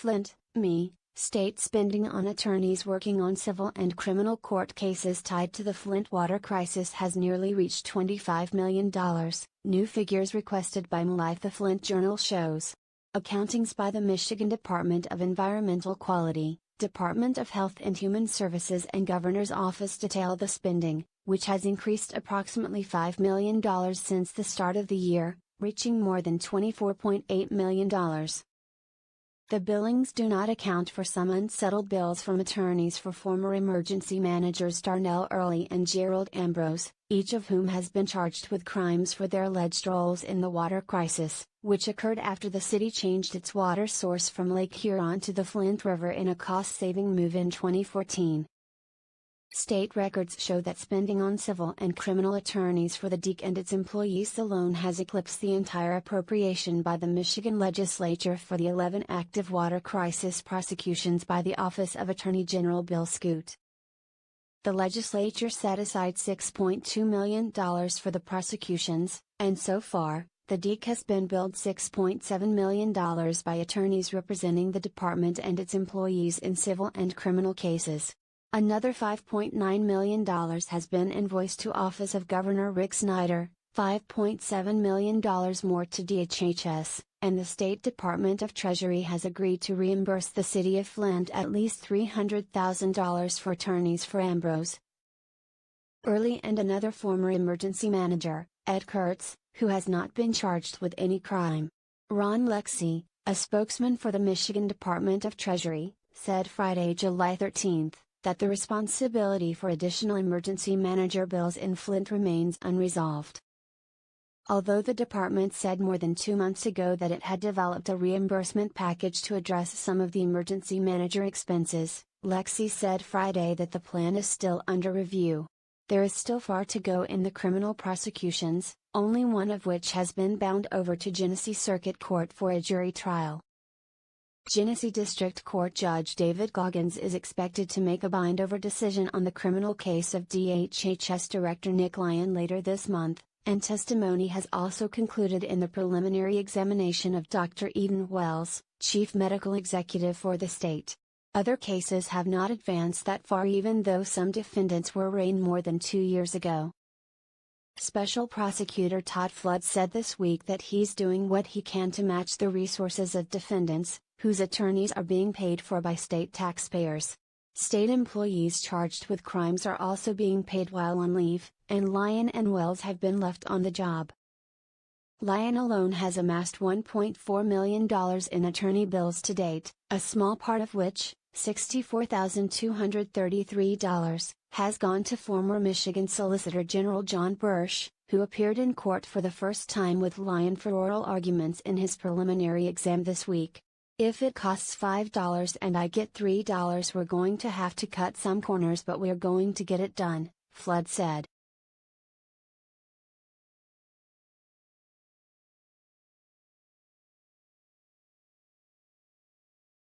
Flint, ME, state spending on attorneys working on civil and criminal court cases tied to the Flint water crisis has nearly reached $25 million, new figures requested by MLive-The Flint Journal shows. Accountings by the Michigan Department of Environmental Quality, Department of Health and Human Services and Governor's Office detail the spending, which has increased approximately $5 million since the start of the year, reaching more than $24.8 million. The billings do not account for some unsettled bills from attorneys for former emergency managers Darnell Early and Gerald Ambrose, each of whom has been charged with crimes for their alleged roles in the water crisis, which occurred after the city changed its water source from Lake Huron to the Flint River in a cost-saving move in 2014. State records show that spending on civil and criminal attorneys for the DEC and its employees alone has eclipsed the entire appropriation by the Michigan legislature for the 11 active water crisis prosecutions by the Office of Attorney General Bill Scoot. The legislature set aside $6.2 million for the prosecutions, and so far, the DEC has been billed $6.7 million by attorneys representing the department and its employees in civil and criminal cases. Another $5.9 million has been invoiced to Office of Governor Rick Snyder, $5.7 million more to DHHS, and the State Department of Treasury has agreed to reimburse the city of Flint at least $300,000 for attorneys for Ambrose, Early and another former emergency manager, Ed Kurtz, who has not been charged with any crime. Ron Lexie, a spokesman for the Michigan Department of Treasury, said Friday, July 13, that the responsibility for additional emergency manager bills in Flint remains unresolved. Although the department said more than 2 months ago that it had developed a reimbursement package to address some of the emergency manager expenses, Lexie said Friday that the plan is still under review. There is still far to go in the criminal prosecutions, only one of which has been bound over to Genesee Circuit Court for a jury trial. Genesee District Court Judge David Goggins is expected to make a bind-over decision on the criminal case of DHHS Director Nick Lyon later this month, and testimony has also concluded in the preliminary examination of Dr. Eden Wells, Chief Medical Executive for the state. Other cases have not advanced that far even though some defendants were arraigned more than 2 years ago. Special Prosecutor Todd Flood said this week that he's doing what he can to match the resources of defendants, whose attorneys are being paid for by state taxpayers. State employees charged with crimes are also being paid while on leave, and Lyon and Wells have been left on the job. Lyon alone has amassed $1.4 million in attorney bills to date, a small part of which, $64,233, has gone to former Michigan Solicitor General John Bursch, who appeared in court for the first time with Lyon for oral arguments in his preliminary exam this week. "If it costs $5 and I get $3, we're going to have to cut some corners, but we're going to get it done," Flood said.